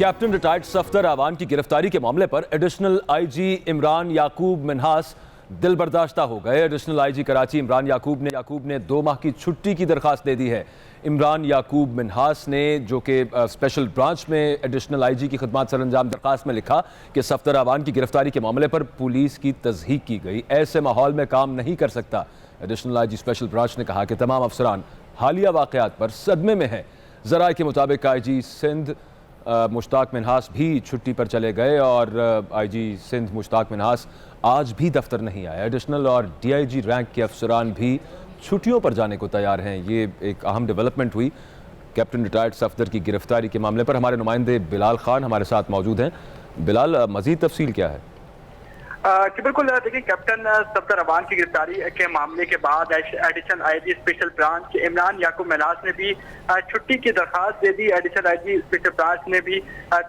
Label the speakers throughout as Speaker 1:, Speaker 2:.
Speaker 1: Captain retired Safdar Awan की गिरफ्तारी के मामले पर एडिशनल आईजी इमरान याकूब मिन्हास दिल बर्दाश्ता हो गए। एडिशनल आईजी कराची इमरान याकूब ने 2 माह की छुट्टी की दरखास्त दे दी है। इमरान याकूब मिन्हास ने, जो कि स्पेशल ब्रांच में एडिशनल आईजी की खिदमत सरअंजाम, दरखास्त में लिखा कि सफदर अवान की गिरफ्तारी के मामले पर पुलिस की तज़हीक की गई, ऐसे माहौल में काम नहीं कर सकता। एडिशनल आईजी स्पेशल ब्रांच ने कहा कि तमाम अफसरान हालिया वाक़यात पर सदमे में हैं। ज़राए के मुताबिक आईजी सिंध मुश्ताक मिन्हास भी छुट्टी पर चले गए और आईजी सिंध मुश्ताक मिन्हास आज भी दफ्तर नहीं आया। एडिशनल और डीआईजी रैंक के अफसरान भी छुट्टियों पर जाने को तैयार हैं। ये एक अहम डेवलपमेंट हुई कैप्टन रिटायर्ड सफदर की गिरफ्तारी के मामले पर। हमारे नुमाइंदे बिलाल खान हमारे साथ मौजूद हैं। बिलाल, मज़ीद तफसील क्या है?
Speaker 2: कि बिल्कुल देखिए, कैप्टन सफदर अवान की गिरफ्तारी के मामले के बाद additional IG special branch Imran Yakub Minhas ने भी छुट्टी की दरखास्त दे दी। एडिशनल आईजी स्पेशल ब्रांच ने भी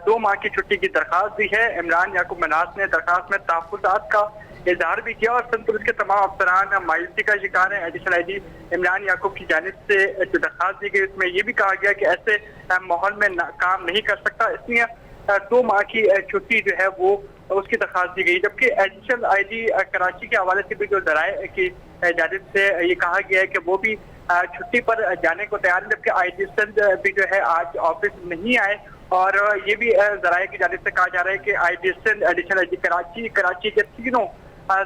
Speaker 2: 2 माह की छुट्टी की दरखास्त दी है। इमरान याकूब मिन्हास ने दरखास्त में तहफ़्फ़ुज़ात का इजहार भी किया और सिंध पुलिस के तमाम अफसरान मायूसी का शिकार हैं। एडिशनल आईजी इमरान याकूब की जानिब से जो दरखास्त दी गई उसमें यह भी कहा गया कि ऐसे माहौल में काम नहीं कर सकता, इसलिए 2 माह की छुट्टी जो है वो उसकी दरखास्त दी गई। जबकि एडिशनल आईजी कराची के हवाले से भी जो ज़राए की जानिब से ये कहा गया है कि वो भी छुट्टी पर जाने को तैयार है, जबकि आईजी सिंध भी जो है आज ऑफिस नहीं आए। और ये भी ज़राए की जानिब से कहा जा रहा है कि IG Sindh, additional IG Karachi के तीनों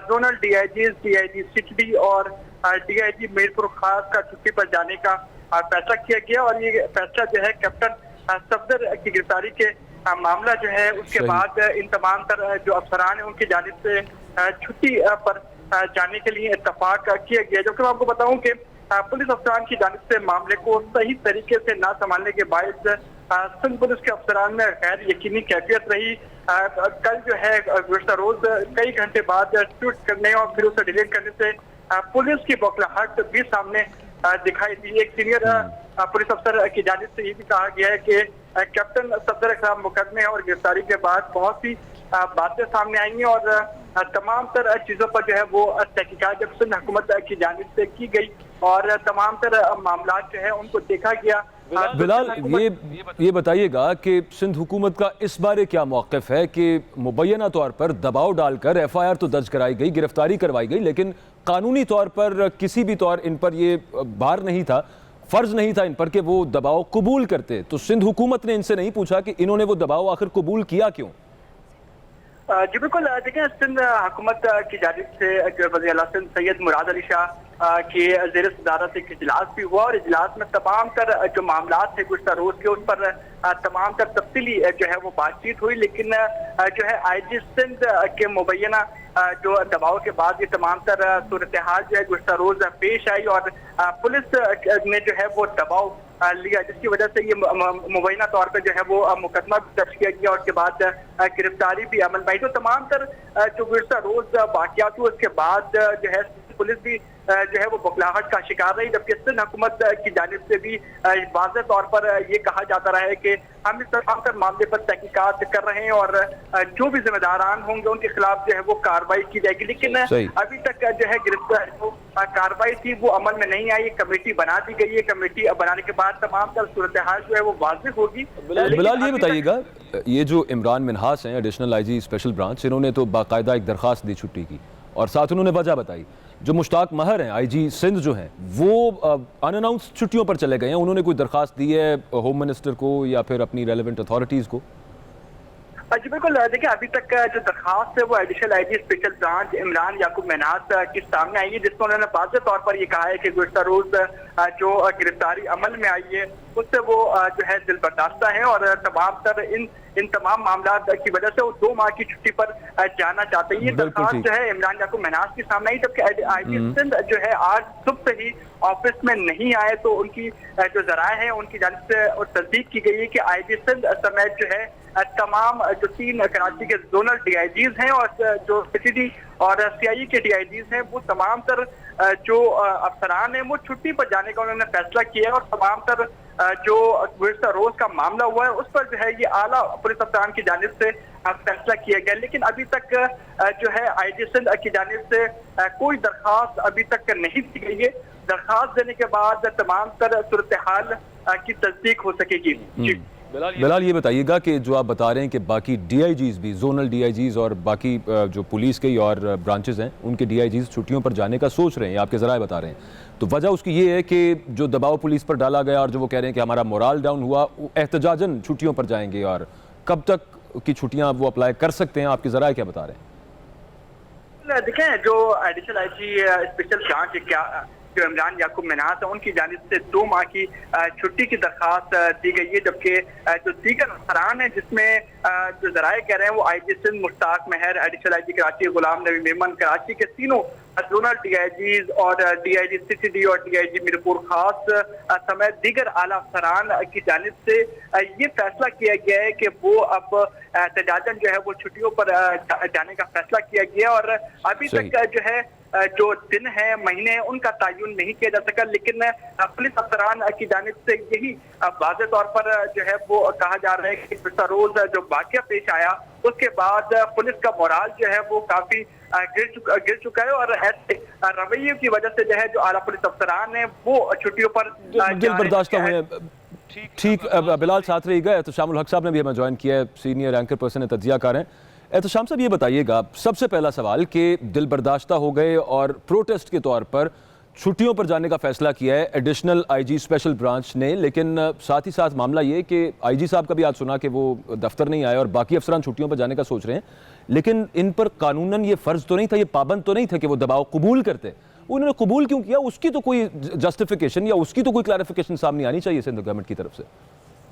Speaker 2: जोनल डीआईजी सिटी और डीआईजी मीरपुर खास का छुट्टी पर जाने का फैसला किया गया। और ये फैसला जो है कैप्टन सफदर की गिरफ्तारी के मामला जो है उसके बाद इन तमाम तर जो अफसरान है उनकी जानिब से छुट्टी पर जाने के लिए इत्तफाक किया गया। जो कि मैं आपको बताऊं कि पुलिस अफसरान की जानिब से मामले को सही तरीके से ना संभालने के बायस सिंध पुलिस के अफसरान में गैर यकीनी कैफियत रही। कल जो है गुज़श्ता रोज कई घंटे बाद ट्वीट करने और फिर उसे डिलीट करने से पुलिस की बौखलाहट भी सामने दिखाई दी। एक सीनियर पुलिस अफसर की जानिब से ये भी कहा गया है कि कैप्टन सफदर के खिलाफ मुकदमे और गिरफ्तारी के बाद बहुत सी बातें सामने आई हैं और तमाम तर चीज़ों पर जो है वो तहकीकात जब सिंध हुकूमत की जानिब से की गई और तमाम तर मामला जो है उनको देखा गया।
Speaker 1: बिलाल, ये बताइएगा कि सिंध हुकूमत का इस बारे क्या मौक़िफ़ है कि मुबैना तौर पर दबाव डालकर एफआईआर तो दर्ज कराई गई, गिरफ्तारी करवाई गई, लेकिन कानूनी तौर पर किसी भी तौर इन पर ये भार नहीं था, फर्ज नहीं था इन पर कि वो दबाव कबूल करते। तो सिंध हुकूमत ने इनसे नहीं पूछा कि इन्होंने वो दबाव आखिर कबूल किया क्यों?
Speaker 2: जी बिल्कुल, देखिए सिंध हुकूमत की जानिब से जो वज़ीर आला सिंध सैयद मुराद अली शाह के ज़ेर सदारत एक इजलास भी हुआ और इजलास में तमाम तर जो मामला थे गुज़श्ता रोज के उस पर तमाम तर तफसीली जो है वो बातचीत हुई। लेकिन जो है आईजी सिंध के मुबैना जो दबाव के बाद ये तमाम तर सूरत हाल जो है गुज़श्ता रोज पेश आई और पुलिस ने जो है वो दबाव लिया, जिसकी वजह से ये मुबैना तौर पर जो है वो मुकदमा भी दर्ज किया गया और उसके बाद गिरफ्तारी भी अमल में आई। तो तमाम तर जो गुज़श्ता रोज वाक़यात हुए उसके बाद जो है पुलिस भी जो है वो बौखलाहट का शिकार रही, जबकि सिंध हुकूमत की जानिब से भी वाज़ेह तौर पर ये कहा जाता रहा है कि हम इस तमाम तर मामले पर तहकीकात कर रहे हैं और जो भी जिम्मेदारान होंगे उनके खिलाफ जो है वो कार्रवाई की जाएगी। लेकिन अभी तक जो है गिरफ्तार जो कार्रवाई थी वो अमल में नहीं आई। कमेटी बना दी गई है, कमेटी बनाने के बाद तमाम तर सूरत हाल जो है वो वाज़ेह होगी।
Speaker 1: बिलाल, ये बताइएगा, ये जो इमरान मिन्हास हैं एडिशनल आईजी स्पेशल ब्रांच, इन्होंने तो बाकायदा एक दरखास्त दी छुट्टी की और साथ उन्होंने वजह बताई। जो मुश्ताक महर हैं आईजी सिंध जो हैं वो अनअनाउंस छुट्टियों पर चले गए हैं, उन्होंने कोई दरखास्त दी है होम मिनिस्टर को या फिर अपनी रेलेवेंट अथॉरिटीज़ को?
Speaker 2: जी बिल्कुल, देखिए अभी तक जो दरखास्त है वो additional IG special branch Imran Yakub Minhas के सामने आई है, जिसमें उन्होंने वाज़ेह तौर पर यह कहा है कि गुज़श्ता रोज जो गिरफ्तारी अमल में आई है उससे वो जो है दिल बर्दाश्ता है और तमाम तर इन तमाम मामला की वजह से वो 2 माह की छुट्टी पर जाना चाहते हैं। ये दरखास्त जो है इमरान याकूब मिन्हास के सामने आई, जबकि आईजी सिंध जो है आज सुबह से ही ऑफिस में नहीं आए। तो उनकी जो ज़राए हैं उनकी जानिब से तस्दीक की गई है कि आईजी सिंध समेत जो है तमाम जो 3 कराची के जोनल डीआईजीज हैं और जो सिटी और सीआईए के डीआईजीज हैं वो तमाम तर जो अफसरान हैं वो छुट्टी पर जाने का उन्होंने फैसला किया और तमाम तर जो गुज़श्ता रोज का मामला हुआ है उस पर जो है ये आला पुलिस अफसरान की जानिब से फैसला किया गया। लेकिन अभी तक जो है आईजी सिंध की जानिब से कोई दरखास्त अभी तक नहीं दी गई है। दरखास्त देने के बाद तमाम तर सूरत हाल की तस्दीक हो सकेगी। जी
Speaker 1: बिलाल ये बताइएगा कि जो आप बता रहे हैं कि बाकी डीआईजीज भी, जोनल डीआईजीज और बाकी जो पुलिस के और ब्रांचेस हैं उनके डीआईजीज छुट्टियों पर जाने का सोच रहे हैं, आपके ज़राए बता रहे हैं, तो वजह उसकी ये है कि जो दबाव पुलिस पर डाला गया और जो वो कह रहे हैं कि हमारा मोराल डाउन हुआ, वो एहतजाजन छुट्टियों पर जाएंगे, और कब तक की छुट्टियां वो अप्लाई कर सकते हैं, आपके ज़राए क्या बता रहे हैं?
Speaker 2: देखें, जो एडिशनल आईजी स्पेशल ब्रांच जो इमरान याकूब मिन्हास है, उनकी जानिब से 2 माह की छुट्टी की दरखास्त दी गई है, जबकि जो दीगर अफसरान है जिसमें जो जराए कह रहे हैं वो आई.जी. सिंध मुश्ताक महर, एडिशनल आईजी कराची गुलाम नबी मेमन, कराची के तीनों जोनल डीआईजीज और डीआईजी सीसीडी और डीआईजी मीरपुर खास समेत दीगर आला अफसरान की जानिब से ये फैसला किया गया है कि वो अब एहतजाजन जो है वो छुट्टियों पर जाने का फैसला किया गया। और अभी तक जो है जो दिन है, महीने हैं, उनका तयन नहीं किया जा सका, लेकिन पुलिस अफसरान की जानिब से यही वाज़े तौर पर जो है वो कहा जा रहा है कि पिछला रोज जो वाकया पेश आया उसके बाद पुलिस का मोराल जो है वो काफी गिर चुका है, और ऐसे रवैये की वजह से जो है जो आला पुलिस अफसरान है वो छुट्टियों पर
Speaker 1: दिल बर्दाश्त हुए। ठीक, बिलाल साथ रहिएगा। एहतशामुल हक साहब ने भी हमें ज्वाइन किया है, सीनियर एंकर पर्सन है, तज्जियाकार हैं। एहतशाम साहब ये बताइएगा, सबसे पहला सवाल कि दिल बर्दाश्ता हो गए और प्रोटेस्ट के तौर पर छुट्टियों पर जाने का फैसला किया है एडिशनल आईजी स्पेशल ब्रांच ने, लेकिन साथ ही साथ मामला ये कि आईजी साहब का भी आज सुना कि वो दफ्तर नहीं आए और बाकी अफसरान छुट्टियों पर जाने का सोच रहे हैं, लेकिन इन पर कानूनन ये फ़र्ज़ तो नहीं था, ये पाबंद तो नहीं था कि वो दबाव कबूल करते। उन्होंने कबूल क्यों किया? उसकी तो कोई जस्टिफिकेशन या उसकी तो कोई क्लैरिफिकेशन सामने आनी चाहिए सिंध गवर्नमेंट की तरफ से।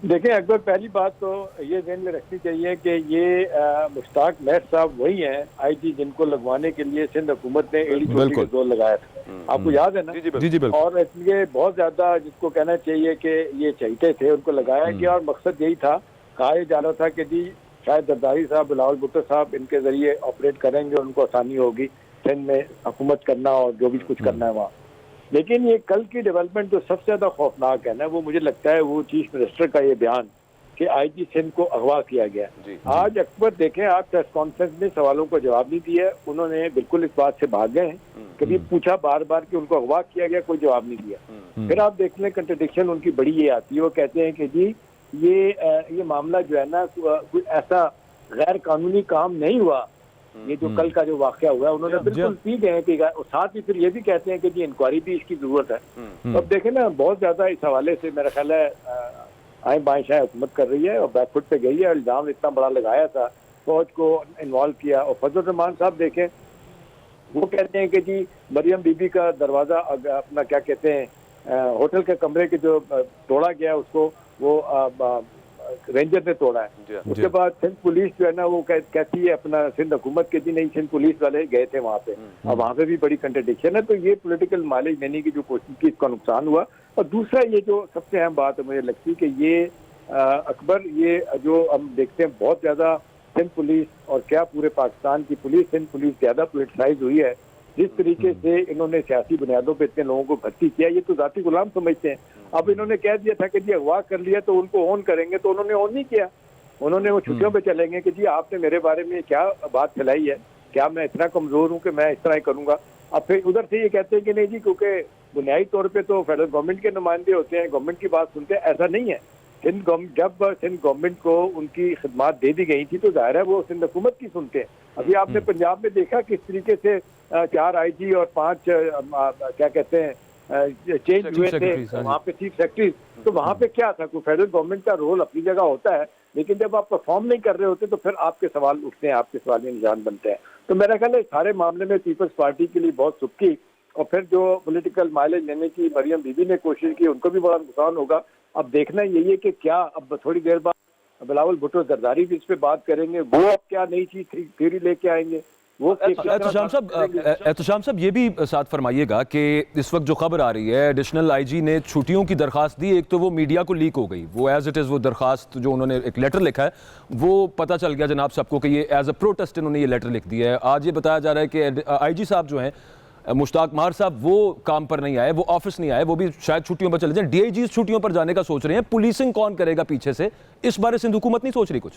Speaker 3: देखिए अकबर, पहली बात तो ये ध्यान में रखनी चाहिए कि ये मुश्ताक महर साहब वही हैं आईजी जिनको लगवाने के लिए सिंध हुकूमत ने एड़ी चोटी का जोर लगाया था, आपको याद है ना?
Speaker 1: जी बिल्कुल।
Speaker 3: और इसलिए बहुत ज्यादा जिसको कहना चाहिए कि ये चाहते थे, उनको लगाया गया और मकसद यही था, कहा जा रहा था कि जी शायद जरदारी साहब, बिलावल भुट्टो साहब इनके जरिए ऑपरेट करेंगे, उनको आसानी होगी सिंध में हुकूमत करना और जो भी कुछ करना है वहाँ। लेकिन ये कल की डेवलपमेंट जो सबसे ज्यादा खौफनाक है ना, वो मुझे लगता है वो चीफ मिनिस्टर का ये बयान कि आईजी सिंध को अगवा किया गया। आज अकबर देखें, आप प्रेस कॉन्फ्रेंस में सवालों को जवाब नहीं दिया, उन्होंने बिल्कुल इस बात से भाग गए हैं। कभी पूछा बार बार कि उनको अगवा किया गया, कोई जवाब नहीं दिया। फिर आप देख लें कंट्रडिक्शन उनकी बड़ी ये आती है, वो कहते हैं कि जी ये मामला जो है ना कोई ऐसा गैर कानूनी काम नहीं हुआ, ये जो कल का जो वाकया हुआ है, उन्होंने बिल्कुल पी गए हैं कि, साथ ही फिर ये भी कहते हैं कि जी इंक्वायरी भी इसकी जरूरत है। तो अब देखें ना, बहुत ज्यादा इस हवाले से मेरा ख्याल है आए बाएं शाह हुकूमत कर रही है और बैकफुट पे गई है। इल्जाम इतना बड़ा लगाया था, फौज को इन्वॉल्व किया। और फजल रहमान साहब देखें, वो कहते हैं कि जी मरियम बीबी का दरवाजा अपना क्या कहते हैं होटल के कमरे के जो तोड़ा गया, उसको वो रेंजर ने तोड़ा है। उसके बाद सिंध पुलिस जो है ना वो कहती है अपना सिंध हुकूमत के, जी नहीं सिंध पुलिस वाले गए थे वहाँ पे, और वहाँ पे भी बड़ी कंट्रडिक्शन है। तो ये पॉलिटिकल माइलेज देने की जो कोशिश की, इसका नुकसान हुआ। और दूसरा ये जो सबसे अहम बात है मुझे लगती है कि ये अकबर, ये जो हम देखते हैं बहुत ज्यादा सिंध पुलिस और क्या पूरे पाकिस्तान की पुलिस, सिंध पुलिस ज्यादा पोलिटिसाइज हुई है। जिस तरीके से इन्होंने सियासी बुनियादों पे इतने लोगों को भर्ती किया, ये तो जाती गुलाम समझते हैं। अब इन्होंने कह दिया था कि जी अगवा कर लिया तो उनको ऑन करेंगे, तो उन्होंने ऑन नहीं किया। उन्होंने वो छुट्टियों पे चलेंगे कि जी आपने मेरे बारे में क्या बात फैलाई है, क्या मैं इतना कमजोर हूँ कि मैं इस तरह ही करूंगा। अब फिर उधर से ये कहते हैं कि नहीं जी, क्योंकि बुनियादी तौर पे तो फेडरल गवर्नमेंट के नुमाइंदे होते हैं, गवर्नमेंट की बात सुनते हैं। ऐसा नहीं है। जब सिंध गवर्नमेंट को उनकी खिदमात दे दी गई थी तो जाहिर है वो सिंध हुकूमत की सुनते हैं। अभी आपने पंजाब में देखा किस तरीके से 4 आईजी और 5 क्या कहते हैं चेंज हुए थे वहाँ पे चीफ सेक्रेटरी। तो वहाँ पे क्या था, कोई फेडरल गवर्नमेंट का रोल अपनी जगह होता है, लेकिन जब आप परफॉर्म नहीं कर रहे होते तो फिर आपके सवाल उठते हैं, आपके सवाल में निशान बनते हैं। तो मेरा ख्याल है सारे मामले में पीपल्स पार्टी के लिए बहुत सुखी, और फिर जो पॉलिटिकल माइलेज लेने की मरियम बीबी ने कोशिश की, उनको भी बड़ा नुकसान होगा। अब देखना यही है कि क्या अब थोड़ी देर बाद बिलावल भुट्टो जरदारी भी इस पे बात करेंगे, वो अब क्या नई चीज थ्योरी लेके आएंगे वो।
Speaker 1: एहतशाम साहब ये भी साथ फरमाइएगा कि इस वक्त जो खबर आ रही है, एडिशनल आईजी ने छुट्टियों की दरखास्त दी, एक तो वो मीडिया को लीक हो गई, वो एज इट इज़ वो दरखास्त जो उन्होंने एक लेटर लिखा है वो पता चल गया जनाब सबको कि ये एज अ प्रोटेस्ट इन्होंने ये लेटर लिख दिया है। आज ये बताया जा रहा है कि आईजी साहब जो हैं मुश्ताक महर साहब, वो काम पर नहीं आए, वो ऑफिस नहीं आए, वो भी शायद छुट्टियों पर चले जाएं। डीआईजी छुट्टियों पर जाने का सोच रहे हैं, पुलिसिंग कौन करेगा पीछे से, इस बारे सिंध हुकूमत नहीं सोच रही कुछ?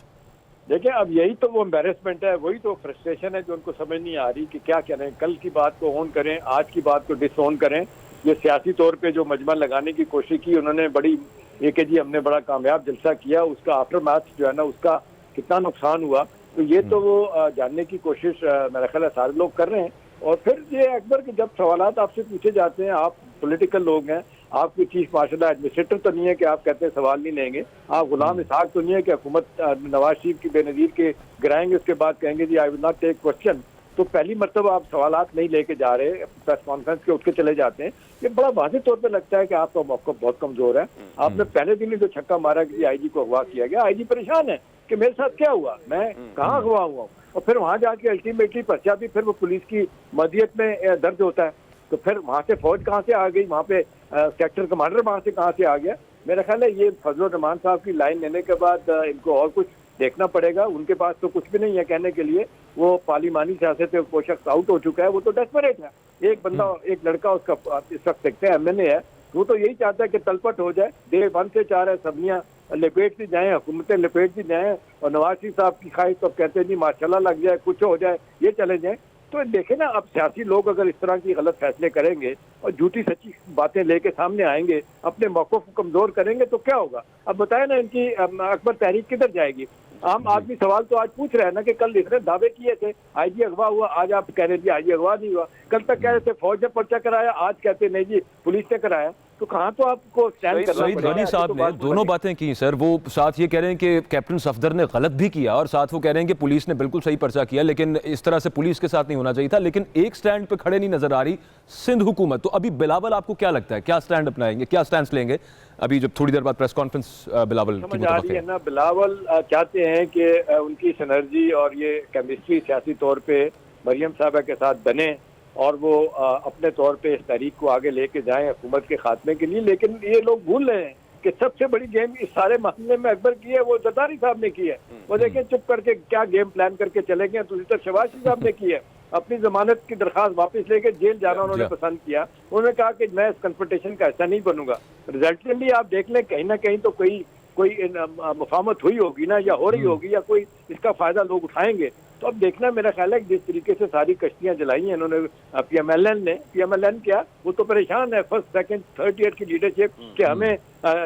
Speaker 3: देखिए अब यही तो वो एम्बेरसमेंट है, वही तो फ्रस्ट्रेशन है जो उनको समझ नहीं आ रही कि क्या करें। कल की बात को ऑन करें, आज की बात को डिसऑन करें। ये सियासी तौर पे जो मजमा लगाने की कोशिश की उन्होंने, बड़ी ये कि जी हमने बड़ा कामयाब जलसा किया, उसका आफ्टर मैच जो है ना उसका कितना नुकसान हुआ, तो ये तो वो जानने की कोशिश मेरा ख्याल है सारे लोग कर रहे हैं। और फिर ये अकबर के जब सवालात आपसे पूछे जाते हैं, आप पॉलिटिकल लोग हैं, आप कोई चीफ मार्शल एडमिनिस्ट्रेटर तो नहीं है कि आप कहते हैं सवाल नहीं लेंगे, आप गुलाम इसहाक तो नहीं है कि हुकूमत नवाज शरीफ की बेनजीर के गिराएंगे उसके बाद कहेंगे जी I will not take question. तो पहली मरतबा आप सवालात नहीं लेके जा रहे, प्रेस कॉन्फ्रेंस के उठ के चले जाते हैं। ये बड़ा वाज़ेह तौर पे लगता है कि आपका मौक़िफ़ बहुत कमजोर है। आपने पहले दिन ही जो छक्का मारा कि आईजी को अगवा किया गया, आईजी परेशान है कि मेरे साथ क्या हुआ, मैं कहाँ अगवा हुआ हूँ। और फिर वहाँ जाके अल्टीमेटली पर्चा भी फिर वो पुलिस की मदियत में दर्ज होता है। तो फिर वहाँ से फौज कहाँ से आ गई, वहाँ पे सेक्टर कमांडर वहाँ से कहाँ से आ गया। मेरा ख्याल है ये फजल रहमान साहब की लाइन लेने के बाद इनको और कुछ देखना पड़ेगा। उनके पास तो कुछ भी नहीं है कहने के लिए, वो पार्लिमानी सियासत से वो शख्स आउट हो चुका है, वो तो डेस्परेट है। एक बंदा, एक लड़का उसका इस वक्त देखते हैं MNA है, वो तो यही चाहता है कि तलपट हो जाए, डे 1 से 4 है सबनियाँ लपेटती जाएं, हुकूमतें लपेटती जाएं, और नवाज शरीफ साहब की ख्वाहिश तो कहते नहीं माशाल्लाह लग जाए, कुछ हो जाए, ये चले जाएं। तो देखें ना, अब सियासी लोग अगर इस तरह की गलत फैसले करेंगे और झूठी सच्ची बातें लेके सामने आएंगे, अपने मौक़िफ़ को कमजोर करेंगे तो क्या होगा। अब बताए ना इनकी अकबर तहरीक किधर जाएगी। आम आदमी सवाल तो आज पूछ रहे हैं ना कि कल इसने दावे किए थे आईजी अगवा हुआ, आज आप कह रहे थे आईजी अगवा नहीं हुआ। कल तक कह रहे थे फौज ने पर्चा कराया, आज कहते नहीं जी पुलिस ने कराया। तो कहाँ तो आपको स्टैंड करना
Speaker 1: सईद
Speaker 3: पड़ेगा।
Speaker 1: गनी साहब ने दोनों बातें की सर। वो साथ ये कह रहे हैं कि कैप्टन सफदर ने गलत भी किया, और साथ वो कह रहे हैं कि पुलिस ने बिल्कुल सही पर्चा किया, लेकिन इस तरह से पुलिस के साथ नहीं होना चाहिए था। लेकिन एक स्टैंड पे खड़े नहीं नजर आ रही सिंध हुकूमत। तो अभी बिलावल आपको क्या लगता है, क्या स्टैंड अपनाएंगे, क्या स्टैंड लेंगे अभी जब थोड़ी देर बाद प्रेस कॉन्फ्रेंस बिलावल की
Speaker 3: समझ आ रही है
Speaker 1: मुतवक्किल है?
Speaker 3: ना, बिलावल चाहते हैं कि उनकी सिनर्जी और ये केमिस्ट्री सियासी तौर पे मरियम साहबा के साथ बने और वो अपने तौर पे इस तहरीक को आगे लेके जाएं हुकूमत के खात्मे के लिए। लेकिन ये लोग भूल रहे हैं कि सबसे बड़ी गेम इस सारे मामले में अकबर की है, वो जरदारी साहब ने की है। वो देखिए चुप करके क्या गेम प्लान करके चले गए। दूसरी तरफ शहबाज शरीफ साहब ने की है, अपनी जमानत की दरखास्त वापस लेके जेल जाना उन्होंने पसंद किया। उन्होंने कहा कि मैं इस कन्फ्रंटेशन का हिस्सा नहीं बनूंगा। रिजल्टेंटली आप देख लें कहीं ना कहीं तो कोई मुफाहमत हुई होगी ना, या हो रही होगी, या कोई इसका फायदा लोग उठाएंगे। तो अब देखना, मेरा ख्याल है जिस तरीके से सारी कश्तियां जलाई हैं इन्होंने PMLN क्या, वो तो परेशान है फर्स्ट सेकंड थर्ड ईयर की लीडरशिप कि हमें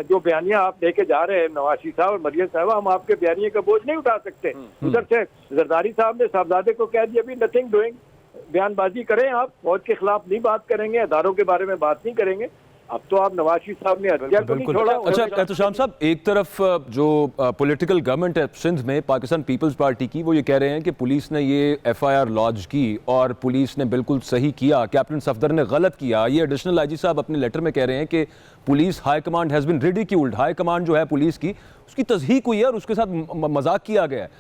Speaker 3: जो बयानियां आप लेके जा रहे हैं नवाज शरीफ साहब और मरियम साहबा, हम आपके बयानिए का बोझ नहीं उठा सकते। उधर से जरदारी साहब ने साहबजादे को कह दिया अभी नथिंग डूइंग, बयानबाजी करें आप, फौज के खिलाफ नहीं बात करेंगे, अदारों के बारे में बात नहीं करेंगे। अब तो आप नवाज शरीफ साहब ने हथियार को नहीं छोड़ा।
Speaker 1: अच्छा एहतशाम साहब, एक तरफ जो पॉलिटिकल गवर्नमेंट है सिंध में पाकिस्तान पीपल्स पार्टी की, वो ये कह रहे हैं कि पुलिस ने ये FIR लॉन्च की और पुलिस ने बिल्कुल सही किया, कैप्टन सफदर ने गलत किया। ये एडिशनल आईजी साहब अपने लेटर में कह रहे हैं कि police high command has been ridiculed, high command जो है पुलिस की उसकी तज़हीक हुई है और उसके साथ मजाक किया गया है।